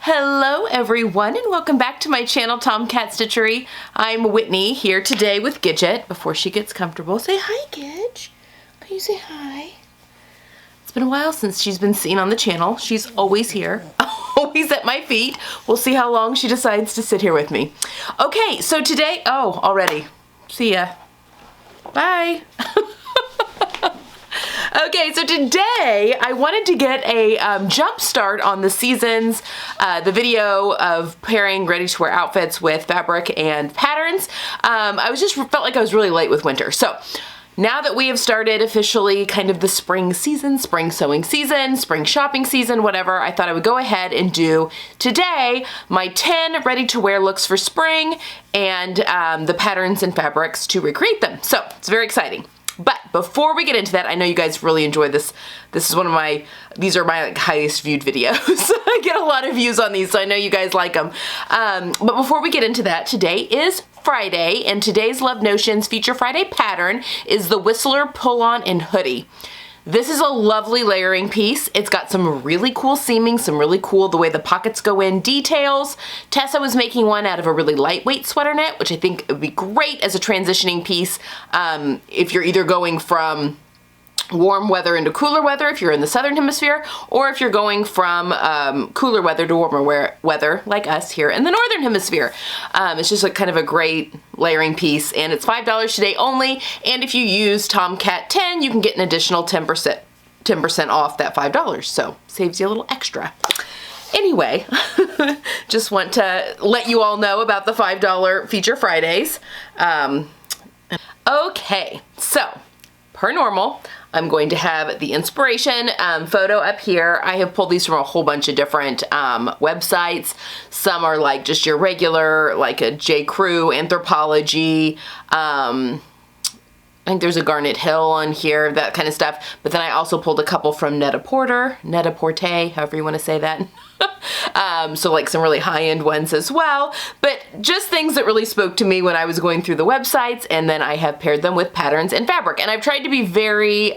Hello everyone and welcome back to my channel, Tomcat Stitchery. I'm Whitney here today with Gidget. Before she gets comfortable, say hi, Gidge. Can you say hi? It's been a while since she's been seen on the channel. She's always here, always at my feet. We'll see how long she decides to sit here with me. Okay, so today, already. See ya. Bye. Okay, so today I wanted to get a jump start on the seasons, the video of pairing ready-to-wear outfits with fabric and patterns. I felt like I was really late with winter. So now that we have started officially kind of the spring season, spring sewing season, spring shopping season, whatever, I thought I would go ahead and do today my 10 ready-to-wear looks for spring and the patterns and fabrics to recreate them. So it's very exciting. But before we get into that, I know you guys really enjoy this. These are my highest viewed videos. I get a lot of views on these, so I know you guys like them. But before we get into that, today is Friday, and today's Love Notions Feature Friday pattern is the Whistler Pull-On and Hoodie. This is a lovely layering piece. It's got some really cool seaming, some really cool the way the pockets go in details. Tessa was making one out of a really lightweight sweater knit, which I think would be great as a transitioning piece if you're either going from warm weather into cooler weather if you're in the southern hemisphere, or if you're going from cooler weather to warmer weather like us here in the northern hemisphere. It's just like kind of a great layering piece, and it's $5 today only, and if you use Tomcat 10 you can get an additional 10% off that $5, so saves you a little extra. Anyway, just want to let you all know about the $5 Feature Fridays. Okay, so per normal, I'm going to have the inspiration photo up here. I have pulled these from a whole bunch of different websites. Some are like just your regular, like a J. Crew, Anthropology. I think there's a Garnet Hill on here, that kind of stuff. But then I also pulled a couple from Net-a-Porter, however you want to say that. So like some really high-end ones as well, but just things that really spoke to me when I was going through the websites, and then I have paired them with patterns and fabric. And I've tried to be very,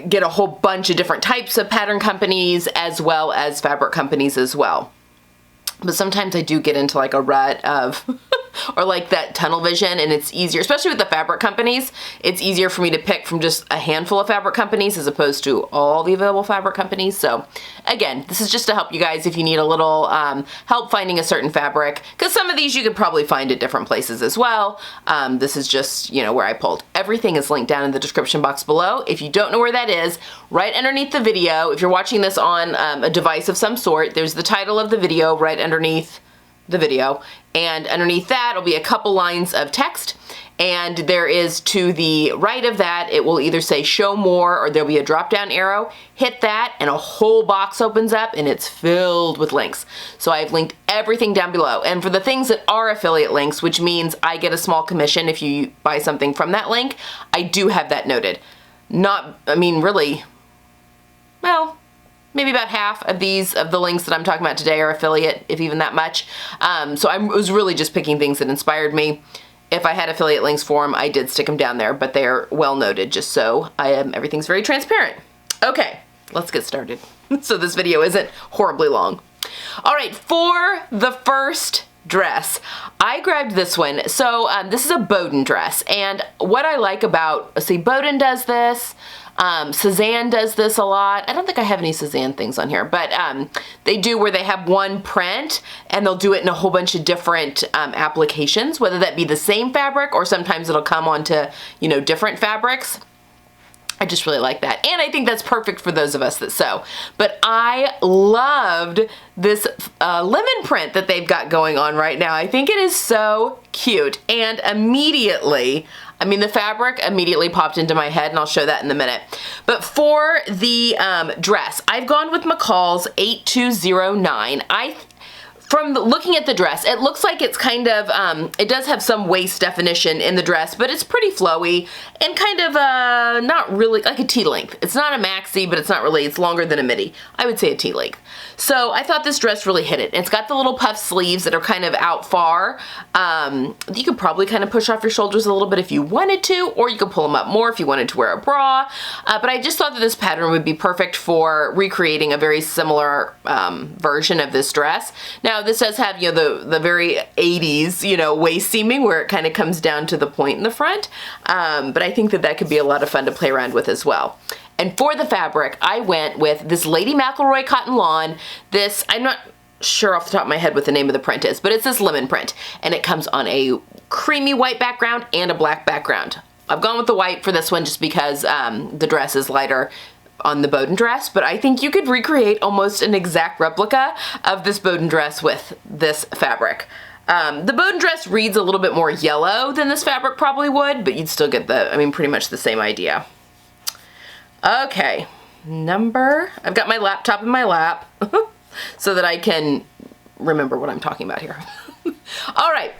get a whole bunch of different types of pattern companies as well as fabric companies as well. But sometimes I do get into like a rut of, or like that tunnel vision, and it's easier, especially with the fabric companies, it's easier for me to pick from just a handful of fabric companies as opposed to all the available fabric companies. So again, this is just to help you guys if you need a little help finding a certain fabric, because some of these you could probably find at different places as well. This is just, you know, where I pulled. Everything is linked down in the description box below. If you don't know where that is, right underneath the video, if you're watching this on a device of some sort, there's the title of the video right underneath the video, and underneath that will be a couple lines of text, and there is to the right of that, it will either say show more, or there'll be a drop down arrow. Hit that and a whole box opens up and it's filled with links. So I've linked everything down below, and for the things that are affiliate links, which means I get a small commission if you buy something from that link, I do have that noted. Really, well, maybe about half of the links that I'm talking about today are affiliate, if even that much. So I was really just picking things that inspired me. If I had affiliate links for them, I did stick them down there, but they're well noted, just so everything's very transparent. Okay, let's get started. So this video isn't horribly long. All right, for the first dress, I grabbed this one. So this is a Bowman dress, and what I like about, Bowman does this, Cezanne does this a lot. I don't think I have any Cezanne things on here, but they do where they have one print and they'll do it in a whole bunch of different applications, whether that be the same fabric or sometimes it'll come onto, you know, different fabrics. I just really like that, and I think that's perfect for those of us that sew. But I loved this lemon print that they've got going on right now. I think it is so cute, and immediately, the fabric immediately popped into my head, and I'll show that in a minute. But for the dress, I've gone with McCall's 8209. from looking at the dress, it looks like it's kind of, it does have some waist definition in the dress, but it's pretty flowy and kind of not really like a T-length. It's not a maxi, but it's not really, it's longer than a midi. I would say a T-length. So I thought this dress really hit it. It's got the little puff sleeves that are kind of out far. You could probably kind of push off your shoulders a little bit if you wanted to, or you could pull them up more if you wanted to wear a bra. But I just thought that this pattern would be perfect for recreating a very similar version of this dress. Now this does have, you know, the very 80s, you know, waist seaming where it kind of comes down to the point in the front. But I think that that could be a lot of fun to play around with as well. And for the fabric, I went with this Lady McElroy cotton lawn. This, I'm not sure off the top of my head what the name of the print is, but it's this lemon print. And it comes on a creamy white background and a black background. I've gone with the white for this one just because the dress is lighter on the Bowden dress, but I think you could recreate almost an exact replica of this Bowden dress with this fabric. The Bowden dress reads a little bit more yellow than this fabric probably would, but you'd still get the, I mean, pretty much the same idea. Okay, I've got my laptop in my lap so that I can remember what I'm talking about here. All right,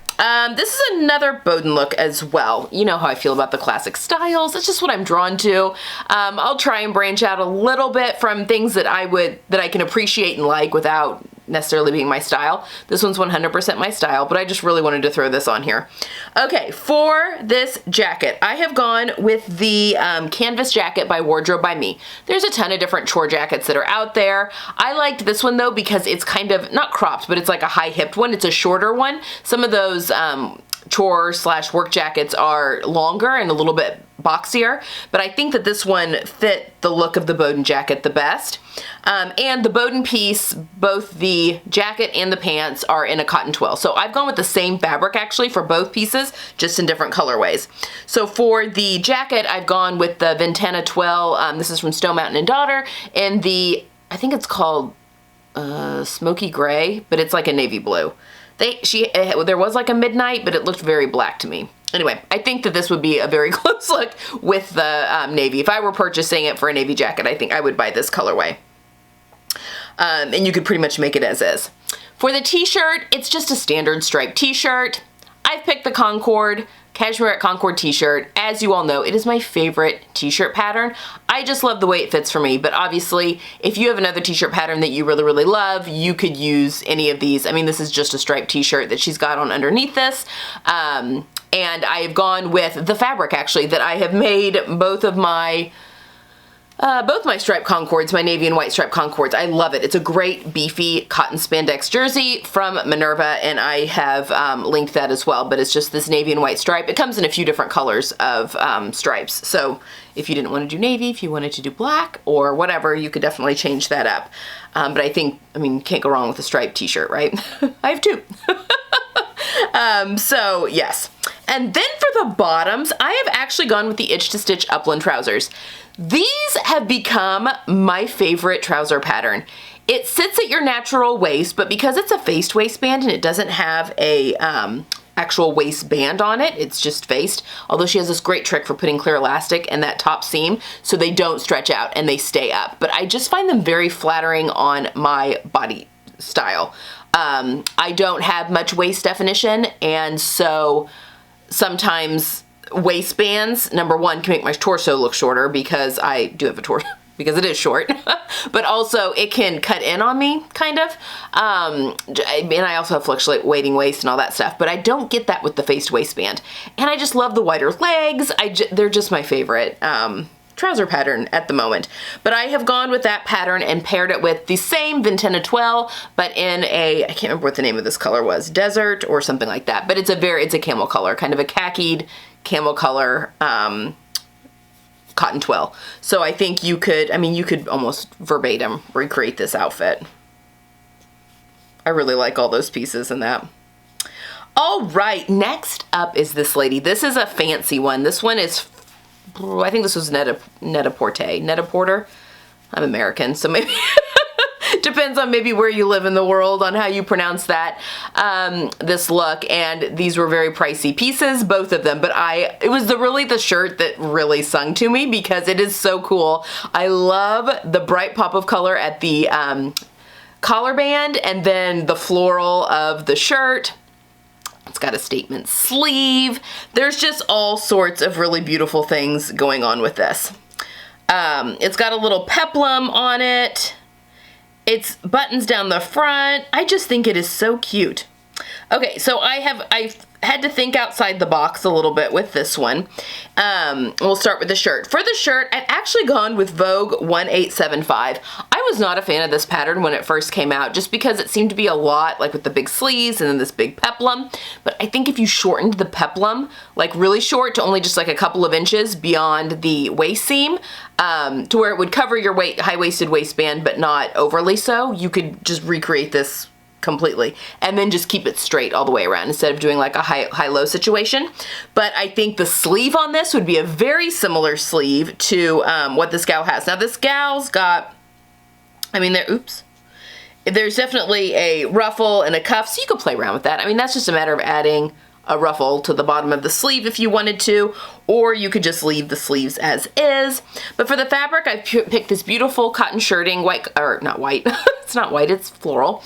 this is another Bowden look as well. You know how I feel about the classic styles. It's just what I'm drawn to. I'll try and branch out a little bit from things that I can appreciate and like without necessarily being my style. This one's 100% my style, but I just really wanted to throw this on here. Okay, for this jacket, I have gone with the canvas jacket by Wardrobe by Me. There's a ton of different chore jackets that are out there. I liked this one though because it's kind of, not cropped, but it's like a high-hipped one. It's a shorter one. Some of those chore/work jackets are longer and a little bit boxier, but I think that this one fit the look of the Bowden jacket the best. And the Bowden piece, both the jacket and the pants are in a cotton twill. So I've gone with the same fabric actually for both pieces, just in different colorways. So for the jacket, I've gone with the Ventana twill. This is from Stone Mountain & Daughter, and I think it's called Smoky Gray, but it's like a navy blue. There was like a midnight, but it looked very black to me. Anyway, I think that this would be a very close look with the navy. If I were purchasing it for a navy jacket, I think I would buy this colorway. And you could pretty much make it as is. For the t-shirt, it's just a standard striped t-shirt. I've picked the Concord, Cashmere Concord t-shirt. As you all know, it is my favorite t-shirt pattern. I just love the way it fits for me, but obviously, if you have another t-shirt pattern that you really, really love, you could use any of these. I mean, this is just a striped t-shirt that she's got on underneath this. And I have gone with the fabric actually that I have made both my striped Concords, my navy and white striped Concords. I love it. It's a great beefy cotton spandex jersey from Minerva, and I have linked that as well, but it's just this navy and white stripe. It comes in a few different colors of stripes. So if you didn't want to do navy, if you wanted to do black or whatever, you could definitely change that up. But I mean, you can't go wrong with a striped t-shirt, right? I have two. So yes. And then for the bottoms, I have actually gone with the Itch to Stitch Upland Trousers. These have become my favorite trouser pattern. It sits at your natural waist, but because it's a faced waistband and it doesn't have a actual waistband on it, it's just faced, although she has this great trick for putting clear elastic in that top seam so they don't stretch out and they stay up. But I just find them very flattering on my body style. I don't have much waist definition, and so sometimes waistbands, number one, can make my torso look shorter because I do have a torso, because it is short, but also it can cut in on me, kind of. And I also have fluctuating waist and all that stuff, but I don't get that with the faced waistband. And I just love the wider legs. They're just my favorite trouser pattern at the moment. But I have gone with that pattern and paired it with the same Ventana twill, but in I can't remember what the name of this color was, desert or something like that. But it's a camel color, kind of a khakied camel color cotton twill. So I think you could almost verbatim recreate this outfit. I really like all those pieces in that. All right, next up is this lady. This is a fancy one. This one is, I think this was Net-a-Porter. I'm American, so maybe depends on maybe where you live in the world on how you pronounce that, this look. And these were very pricey pieces, both of them, but it was really the shirt that really sung to me because it is so cool. I love the bright pop of color at the collar band, and then the floral of the shirt. It's got a statement sleeve. There's just all sorts of really beautiful things going on with this. It's got a little peplum on it. It's buttons down the front. I just think it is so cute. Okay, so I've had to think outside the box a little bit with this one. We'll start with the shirt. For the shirt, I've actually gone with Vogue 1875. I was not a fan of this pattern when it first came out, just because it seemed to be a lot, like with the big sleeves and then this big peplum. But I think if you shortened the peplum, like really short to only just like a couple of inches beyond the waist seam, to where it would cover your high-waisted waistband, but not overly so, you could just recreate this completely and then just keep it straight all the way around instead of doing like a high-low situation. But I think the sleeve on this would be a very similar sleeve to what this gal has. Now this gal's got, I mean, there's definitely a ruffle and a cuff, so you could play around with that. I mean, that's just a matter of adding a ruffle to the bottom of the sleeve if you wanted to, or you could just leave the sleeves as is. But for the fabric, I picked this beautiful cotton shirting, not white, it's not white, it's floral.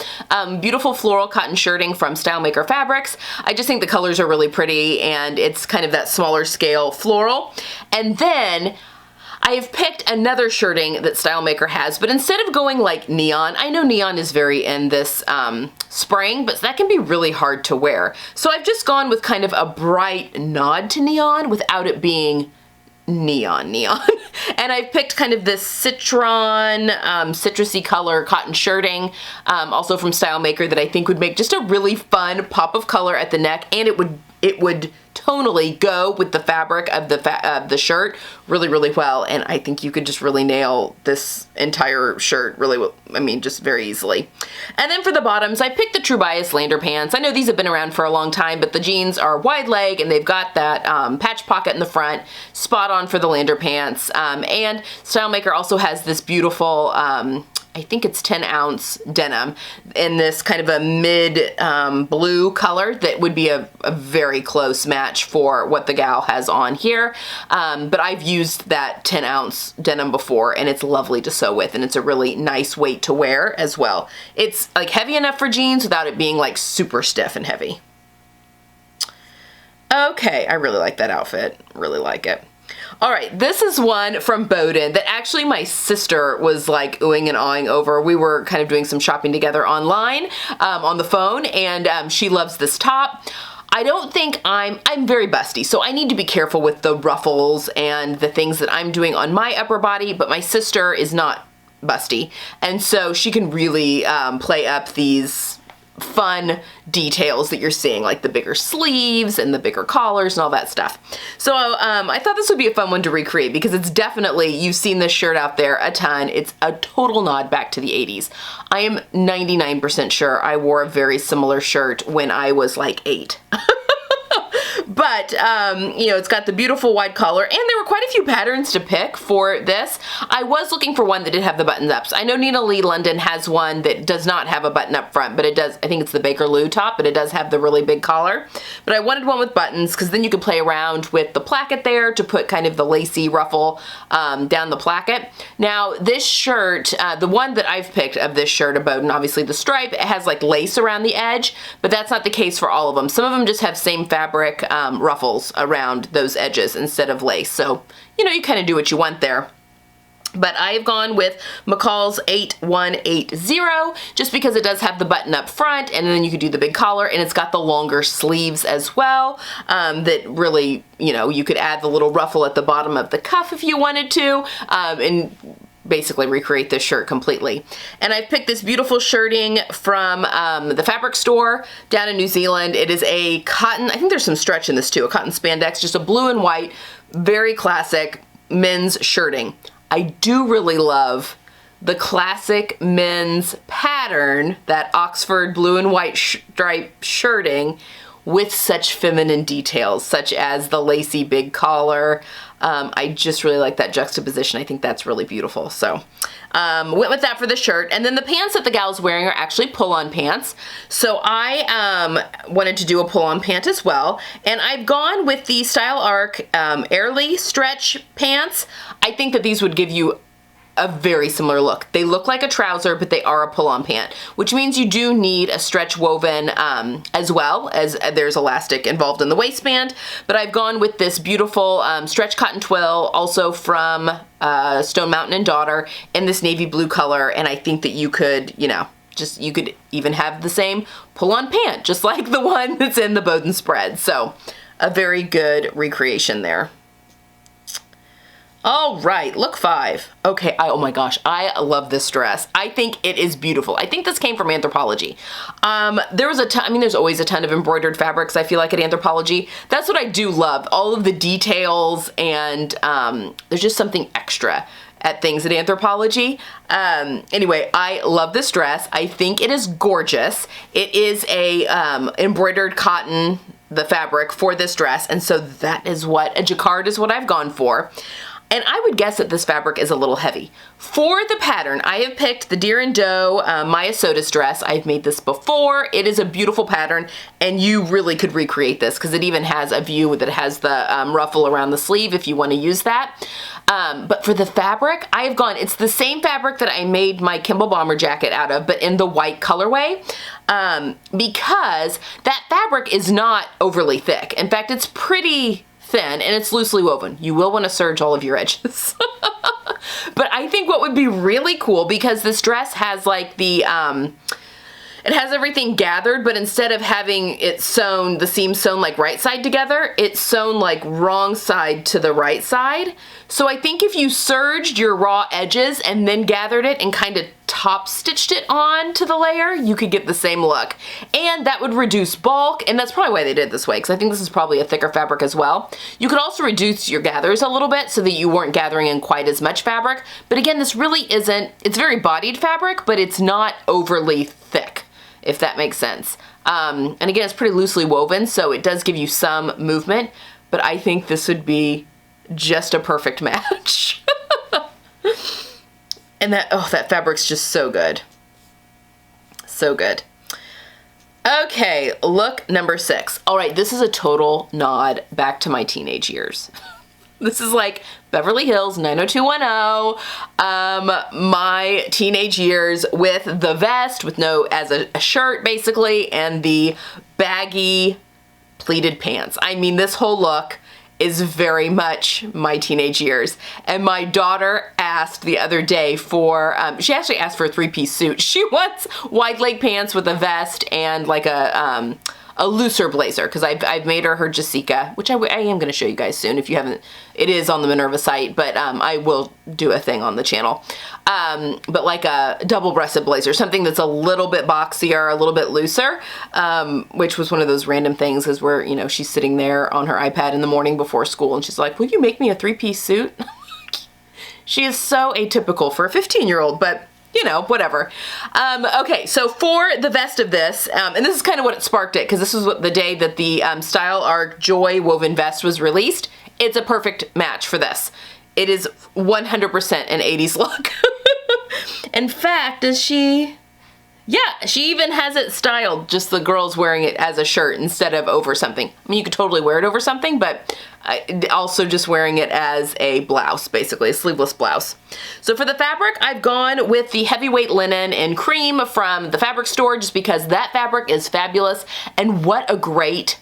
Beautiful floral cotton shirting from StyleMaker Fabrics. I just think the colors are really pretty, and it's kind of that smaller scale floral. And then I have picked another shirting that StyleMaker has, but instead of going like neon, I know neon is very in this spring, but that can be really hard to wear. So I've just gone with kind of a bright nod to neon without it being neon. And I've picked kind of this citron, citrusy color cotton shirting, also from StyleMaker, that I think would make just a really fun pop of color at the neck, and it would tonally go with the fabric of the shirt really, really well. And I think you could just really nail this entire shirt really well, I mean, just very easily. And then for the bottoms, I picked the True Bias Lander pants. I know these have been around for a long time, but the jeans are wide leg and they've got that patch pocket in the front, spot on for the Lander pants. And StyleMaker also has this beautiful, I think it's 10-ounce denim in this kind of a mid blue color that would be a very close match for what the gal has on here. But I've used that 10-ounce denim before, and it's lovely to sew with, and it's a really nice weight to wear as well. It's like heavy enough for jeans without it being like super stiff and heavy. Okay, I really like that outfit. Really like it. All right, this is one from Bowden that actually my sister was like oohing and awing over. We were kind of doing some shopping together online on the phone, and she loves this top. I don't think I'm very busty, so I need to be careful with the ruffles and the things that I'm doing on my upper body, but my sister is not busty, and so she can really play up these fun details that you're seeing, like the bigger sleeves and the bigger collars and all that stuff. So I thought this would be a fun one to recreate because it's definitely, you've seen this shirt out there a ton. It's a total nod back to the 80s. I am 99% sure I wore a very similar shirt when I was like 8. But, you know, it's got the beautiful wide collar, and there were quite a few patterns to pick for this. I was looking for one that did have the buttons ups. I know Nina Lee London has one that does not have a button up front, but it does, I think it's the Baker Lou top, but it does have the really big collar. But I wanted one with buttons because then you could play around with the placket there to put kind of the lacy ruffle down the placket. Now, this shirt, the one that I've picked of this shirt of Bowden, obviously the stripe, it has like lace around the edge, but that's not the case for all of them. Some of them just have same fabric ruffles around those edges instead of lace. So, you know, you kind of do what you want there. But I've gone with McCall's 8180 just because it does have the button up front, and then you could do the big collar, and it's got the longer sleeves as well that really, you know, you could add the little ruffle at the bottom of the cuff if you wanted to, and basically recreate this shirt completely. And I picked this beautiful shirting from the fabric store down in New Zealand. It is a cotton, I think there's some stretch in this too, a cotton spandex, just a blue and white, very classic men's shirting. I do really love the classic men's pattern, that Oxford blue and white stripe shirting with such feminine details, such as the lacy big collar. I just really like that juxtaposition. I think that's really beautiful. So went with that for the shirt. And then the pants that the gal's wearing are actually pull-on pants. So I wanted to do a pull-on pant as well. And I've gone with the Style Arc Airly stretch pants. I think that these would give you a very similar look. They look like a trouser, but they are a pull-on pant, which means you do need a stretch woven as well, as there's elastic involved in the waistband. But I've gone with this beautiful stretch cotton twill, also from Stone Mountain and Daughter, in this navy blue color. And I think that you could, you know, you could even have the same pull-on pant, just like the one that's in the Bowden spread. So a very good recreation there. All right, look 5. Okay, oh my gosh, I love this dress. I think it is beautiful. I think this came from Anthropologie. There was a ton, I mean, there's always a ton of embroidered fabrics, I feel like, at Anthropologie. That's what I do love, all of the details, and there's just something extra at things at Anthropologie. Anyway, I love this dress. I think it is gorgeous. It is a embroidered cotton, the fabric for this dress, and so that is what, a jacquard is what I've gone for. And I would guess that this fabric is a little heavy. For the pattern, I have picked the Deer and Doe Maya Sotis dress. I've made this before. It is a beautiful pattern, and you really could recreate this because it even has a view that has the ruffle around the sleeve if you want to use that. But for the fabric, I have gone, it's the same fabric that I made my Kimball bomber jacket out of, but in the white colorway, because that fabric is not overly thick. In fact, it's pretty thin and it's loosely woven. You will want to serge all of your edges. But I think what would be really cool, because this dress has like the, it has everything gathered, but instead of having it sewn, the seams sewn like right side together, it's sewn like wrong side to the right side. So I think if you serged your raw edges and then gathered it and kind of top stitched it on to the layer, you could get the same look. And that would reduce bulk, and that's probably why they did it this way, because I think this is probably a thicker fabric as well. You could also reduce your gathers a little bit so that you weren't gathering in quite as much fabric. But again, this really isn't, it's very bodied fabric, but it's not overly thick, if that makes sense. And again, it's pretty loosely woven, so it does give you some movement, but I think this would be just a perfect match. And that, oh, that fabric's just so good. So good. Okay, look number 6. All right, this is a total nod back to my teenage years. This is like Beverly Hills 90210, my teenage years, with the vest, with no, as a shirt basically, and the baggy pleated pants. I mean, this whole look is very much my teenage years. And my daughter asked the other day for, she actually asked for a 3-piece suit. She wants wide leg pants with a vest and like a looser blazer, because I've made her Jessica, which I am going to show you guys soon if you haven't. It is on the Minerva site, but I will do a thing on the channel. But like a double-breasted blazer, something that's a little bit boxier, a little bit looser, which was one of those random things, is where, you know, she's sitting there on her iPad in the morning before school and she's like, will you make me a 3-piece suit? She is so atypical for a 15-year-old, but you know, whatever. Okay, so for the vest of this, and this is kind of what it sparked it, because this was what the day that the Style Arc Joy woven vest was released. It's a perfect match for this. It is 100% an 80s look. In fact, is she... Yeah, she even has it styled, just the girls wearing it as a shirt instead of over something. I mean, you could totally wear it over something, but also just wearing it as a blouse, basically, a sleeveless blouse. So for the fabric, I've gone with the heavyweight linen in cream from the fabric store, just because that fabric is fabulous, and what a great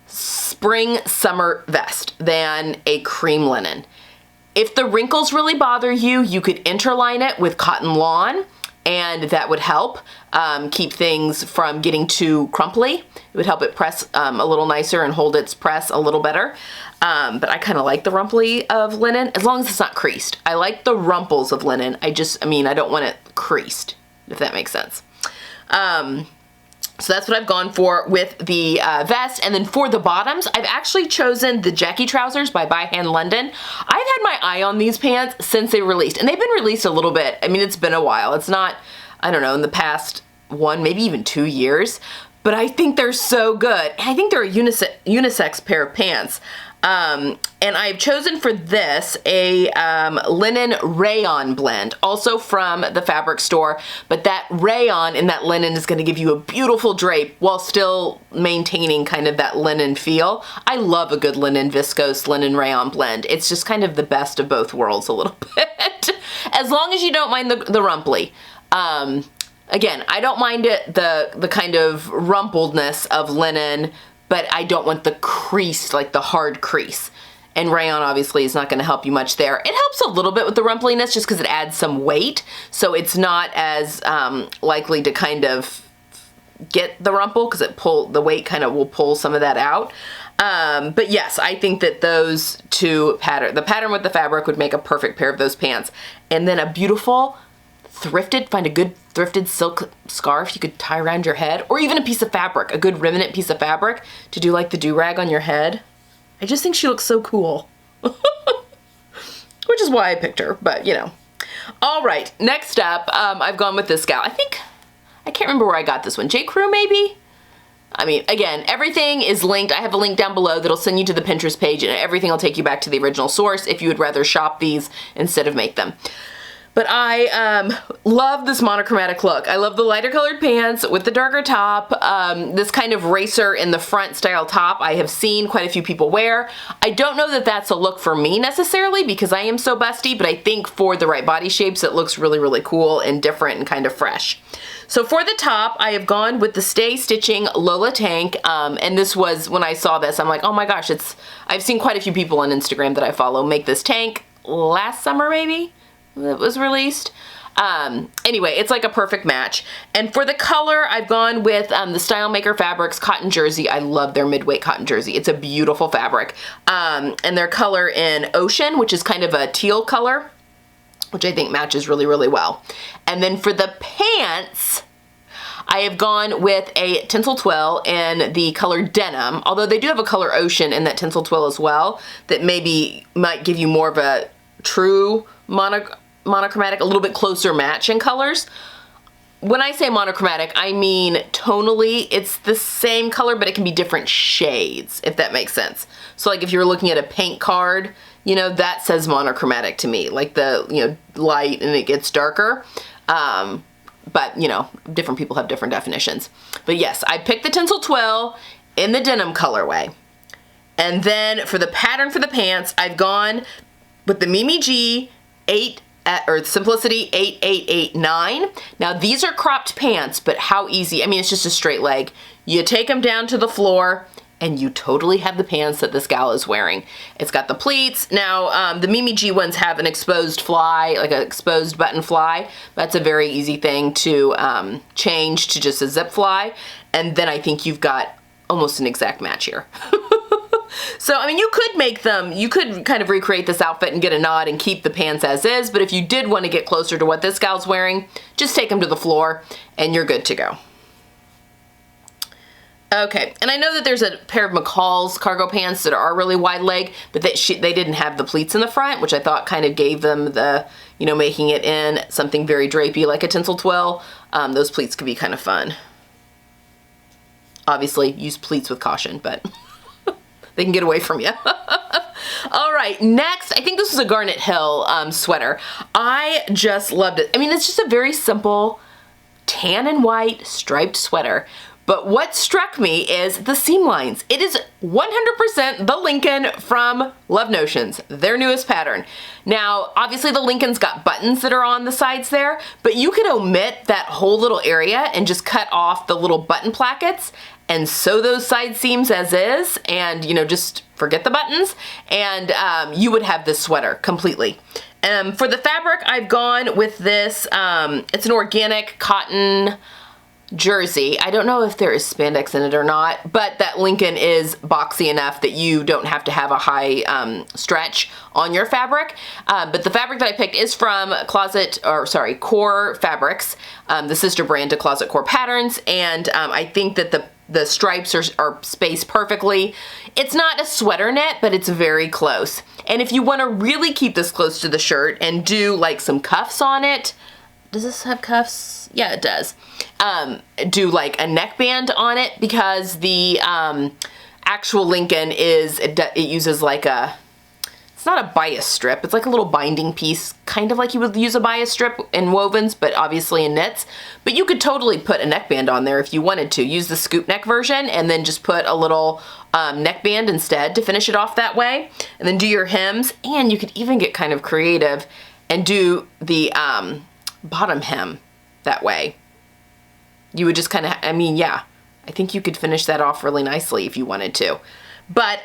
spring summer vest than a cream linen. If the wrinkles really bother you, you could interline it with cotton lawn, and that would help keep things from getting too crumply. It would help it press a little nicer and hold its press a little better. But I kind of like the rumply of linen, as long as it's not creased. I like the rumples of linen. I mean, I don't want it creased, if that makes sense. So that's what I've gone for with the vest. And then for the bottoms, I've actually chosen the Jackie Trousers by Hand London. I've had my eye on these pants since they released, and they've been released a little bit. I mean, it's been a while. It's not, I don't know, in the past 1, maybe even 2 years, but I think they're so good. And I think they're a unisex pair of pants. And I've chosen for this a linen rayon blend, also from the fabric store, but that rayon and that linen is going to give you a beautiful drape while still maintaining kind of that linen feel. I love a good linen viscose linen rayon blend. It's just kind of the best of both worlds a little bit. As long as you don't mind the rumply. Again, I don't mind it, the kind of rumpledness of linen, but I don't want the crease, like the hard crease. And rayon obviously is not going to help you much there. It helps a little bit with the rumpliness just because it adds some weight, so it's not as likely to kind of get the rumple because the weight kind of will pull some of that out. But yes, I think that those two the pattern with the fabric would make a perfect pair of those pants. And then a beautiful find a good thrifted silk scarf you could tie around your head, or even a piece of fabric, a good remnant piece of fabric to do like the do-rag on your head. I just think she looks so cool. Which is why I picked her, but you know. All right, next up, I've gone with this gal. I can't remember where I got this one. J. Crew, maybe? I mean, again, everything is linked. I have a link down below that'll send you to the Pinterest page, and everything will take you back to the original source if you would rather shop these instead of make them. But I love this monochromatic look. I love the lighter colored pants with the darker top. This kind of racer in the front style top I have seen quite a few people wear. I don't know that that's a look for me necessarily because I am so busty, but I think for the right body shapes it looks really, really cool and different and kind of fresh. So for the top, I have gone with the Stay Stitching Lola tank, and this was, when I saw this, I'm like, oh my gosh, I've seen quite a few people on Instagram that I follow make this tank last summer maybe. That was released. Anyway, it's like a perfect match. And for the color, I've gone with the Style Maker Fabrics cotton jersey. I love their midweight cotton jersey. It's a beautiful fabric. And their color in Ocean, which is kind of a teal color, which I think matches really, really well. And then for the pants, I have gone with a tinsel twill in the color Denim, although they do have a color Ocean in that tinsel twill as well, that might give you more of a true monochromatic, a little bit closer match in colors. When I say monochromatic, I mean tonally it's the same color, but it can be different shades, if that makes sense. So like if you're looking at a paint card, you know, that says monochromatic to me, like the, you know, light and it gets darker. But you know, different people have different definitions. But yes, I picked the tinsel twill in the denim colorway. And then for the pattern for the pants, I've gone with the Mimi G Simplicity 8889. Now these are cropped pants, but how easy. I mean, it's just a straight leg. You take them down to the floor and you totally have the pants that this gal is wearing. It's got the pleats. Now, the Mimi G ones have an exposed fly, like an exposed button fly. That's a very easy thing to change to just a zip fly. And then I think you've got almost an exact match here. So, I mean, you could make them, you could kind of recreate this outfit and get a nod and keep the pants as is, but if you did want to get closer to what this gal's wearing, just take them to the floor and you're good to go. Okay, and I know that there's a pair of McCall's cargo pants that are really wide leg, but they didn't have the pleats in the front, which I thought kind of gave them the, you know, making it in something very drapey like a tinsel twill. Those pleats could be kind of fun. Obviously, use pleats with caution, but they can get away from you. All right, next, I think this is a Garnet Hill sweater. I just loved it. I mean, it's just a very simple tan and white striped sweater. But what struck me is the seam lines. It is 100% the Lincoln from Love Notions, their newest pattern. Now, obviously the Lincoln's got buttons that are on the sides there, but you could omit that whole little area and just cut off the little button plackets and sew those side seams as is, and you know, just forget the buttons, and you would have this sweater completely. For the fabric, I've gone with this, it's an organic cotton jersey. I don't know if there is spandex in it or not, but that Lincoln is boxy enough that you don't have to have a high stretch on your fabric. But the fabric that I picked is from Core Fabrics, the sister brand to Closet Core Patterns, and I think that the stripes are spaced perfectly. It's not a sweater knit, but it's very close. And if you want to really keep this close to the shirt and do like some cuffs on it, does this have cuffs? Yeah, it does. Do like a neckband on it, because the actual Lincoln it uses like it's not a bias strip, it's like a little binding piece, kind of like you would use a bias strip in wovens, but obviously in knits. But you could totally put a neckband on there if you wanted to. Use the scoop neck version and then just put a little neckband instead to finish it off that way. And then do your hems, and you could even get kind of creative and do the bottom hem that way. You would just kind of, I mean, yeah, I think you could finish that off really nicely if you wanted to. But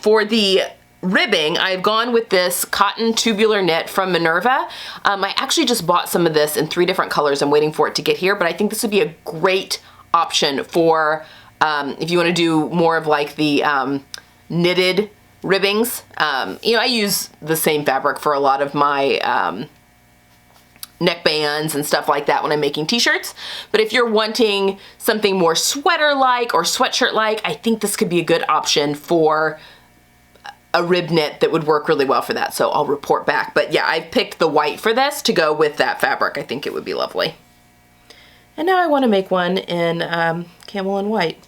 for the ribbing, I've gone with this cotton tubular knit from Minerva. I actually just bought some of this in 3 different colors. I'm waiting for it to get here, but I think this would be a great option for if you want to do more of like the knitted ribbings. You know, I use the same fabric for a lot of my neckbands and stuff like that when I'm making t-shirts. But if you're wanting something more sweater-like or sweatshirt-like, I think this could be a good option for a rib knit that would work really well for that. So I'll report back. But yeah, I've picked the white for this to go with that fabric. I think it would be lovely. And now I want to make one in camel and white.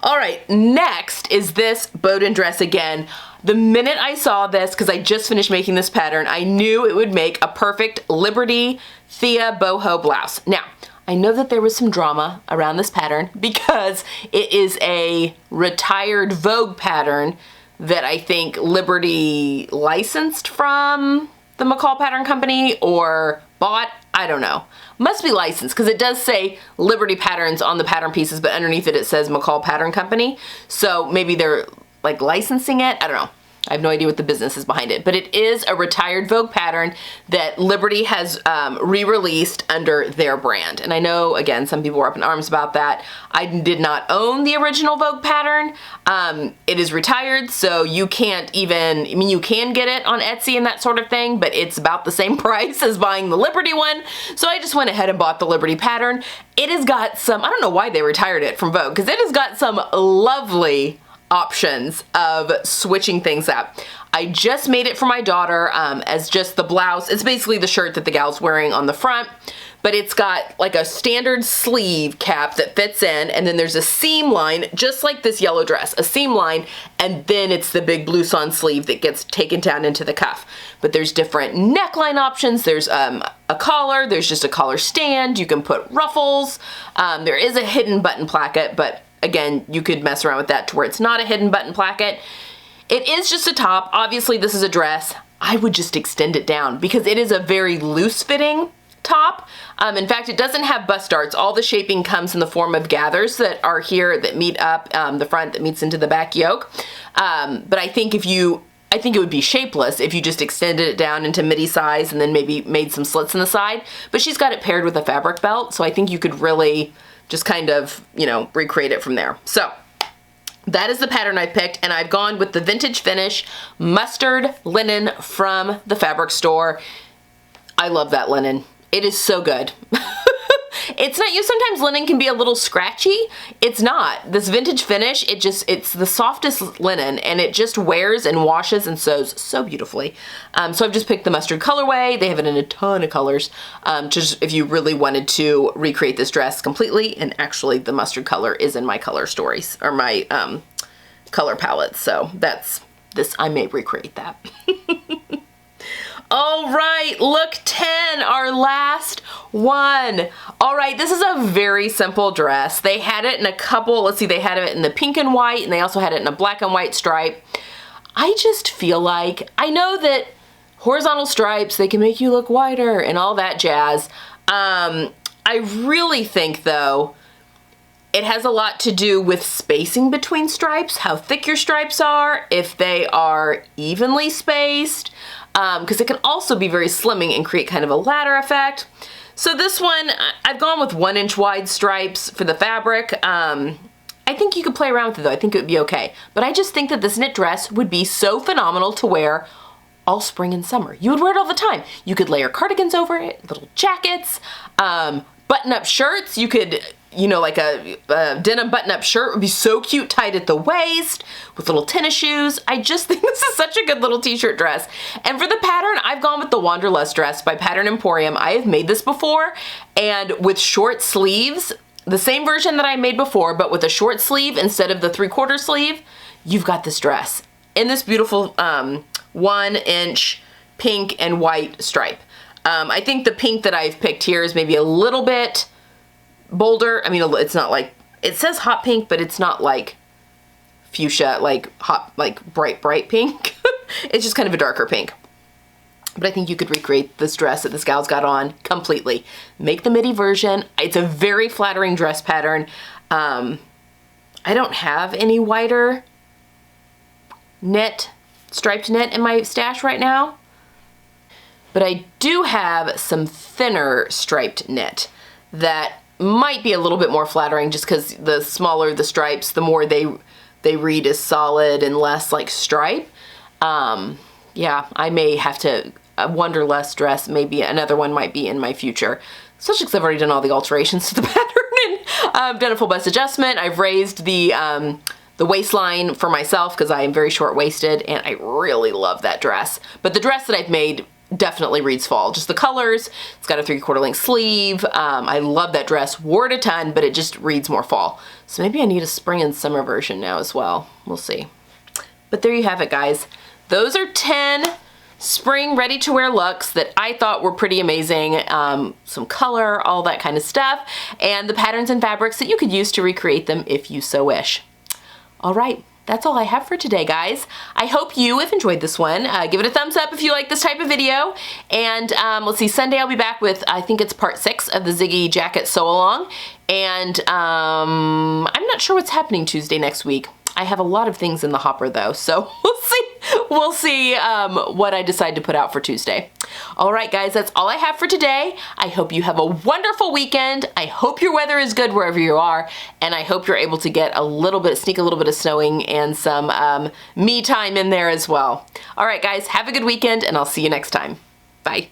All right, next is this Bowman dress again. The minute I saw this, because I just finished making this pattern, I knew it would make a perfect Liberty Thea boho blouse. Now, I know that there was some drama around this pattern because it is a retired Vogue pattern that I think Liberty licensed from the McCall Pattern Company or bought. I don't know. Must be licensed because it does say Liberty Patterns on the pattern pieces, but underneath it, it says McCall Pattern Company. So maybe they're like licensing it. I don't know. I have no idea what the business is behind it, but it is a retired Vogue pattern that Liberty has re-released under their brand. And I know, again, some people were up in arms about that. I did not own the original Vogue pattern. It is retired, so you can't even, I mean, you can get it on Etsy and that sort of thing, but it's about the same price as buying the Liberty one. So I just went ahead and bought the Liberty pattern. It has got some, I don't know why they retired it from Vogue, because it has got some lovely options of switching things up. I just made it for my daughter as just the blouse. It's basically the shirt that the gal's wearing on the front, but it's got like a standard sleeve cap that fits in, and then there's a seam line, just like this yellow dress, a seam line, and then it's the big blouson sleeve that gets taken down into the cuff. But there's different neckline options. There's a collar, there's just a collar stand, you can put ruffles, there is a hidden button placket, but again, you could mess around with that to where it's not a hidden button placket. It is just a top. Obviously, this is a dress. I would just extend it down because it is a very loose fitting top. In fact, it doesn't have bust darts. All the shaping comes in the form of gathers that are here that meet up the front that meets into the back yoke. But I think it would be shapeless if you just extended it down into midi size and then maybe made some slits in the side. But she's got it paired with a fabric belt, so I think you could really just kind of, you know, recreate it from there. So that is the pattern I picked, and I've gone with the vintage finish mustard linen from the fabric store. I love that linen. It is so good. It's not, sometimes linen can be a little scratchy. It's not. This vintage finish, it's the softest linen, and it just wears and washes and sews so beautifully. So I've just picked the mustard colorway. They have it in a ton of colors, just if you really wanted to recreate this dress completely. And actually the mustard color is in my color stories, or my color palette. So that's this, I may recreate that. All right, look 10, our last one. All right, this is a very simple dress. They had it in a couple, let's see, they had it in the pink and white, and they also had it in a black and white stripe. I just feel like, I know that horizontal stripes, they can make you look whiter and all that jazz. I really think though, it has a lot to do with spacing between stripes, how thick your stripes are, if they are evenly spaced, because it can also be very slimming and create kind of a ladder effect. So this one, I've gone with 1-inch wide stripes for the fabric. I think you could play around with it though. I think it would be okay. But I just think that this knit dress would be so phenomenal to wear all spring and summer. You would wear it all the time. You could layer cardigans over it, little jackets, button-up shirts. You could, you know, like a denim button-up shirt would be so cute, tied at the waist with little tennis shoes. I just think this is such a good little t-shirt dress. And for the pattern, I've gone with the Wanderlust dress by Pattern Emporium. I have made this before, and with short sleeves, the same version that I made before, but with a short sleeve instead of the 3/4 sleeve, you've got this dress in this beautiful 1-inch pink and white stripe. I think the pink that I've picked here is maybe a little bit bolder. I mean, it's not like, it says hot pink, but it's not like fuchsia, like hot, like bright pink. It's just kind of a darker pink. But I think you could recreate this dress that this gal's got on completely. Make the midi version. It's a very flattering dress pattern. I don't have any wider knit, striped knit in my stash right now. But I do have some thinner striped knit that might be a little bit more flattering, just because the smaller the stripes, the more they read as solid and less like stripe. Yeah, I may have to Wonderlust dress, maybe another one might be in my future, especially because I've already done all the alterations to the pattern and I've done a full bust adjustment. I've raised the waistline for myself because I am very short-waisted and I really love that dress. But the dress that I've made definitely reads fall. Just the colors, it's got a 3/4 length sleeve. I love that dress, wore it a ton, but it just reads more fall. So maybe I need a spring and summer version now as well. We'll see. But there you have it, guys. Those are 10 spring ready-to-wear looks that I thought were pretty amazing. Some color, all that kind of stuff, and the patterns and fabrics that you could use to recreate them if you so wish. All right, that's all I have for today, guys. I hope you have enjoyed this one. Give it a thumbs up if you like this type of video. And let's see, Sunday I'll be back with, I think it's part 6 of the Ziggy Jacket Sew Along. And I'm not sure what's happening Tuesday next week. I have a lot of things in the hopper though, so we'll see. We'll see what I decide to put out for Tuesday. All right, guys, that's all I have for today. I hope you have a wonderful weekend. I hope your weather is good wherever you are, and I hope you're able to get a little bit, sneak a little bit of snowing and some me time in there as well. All right, guys, have a good weekend, and I'll see you next time. Bye.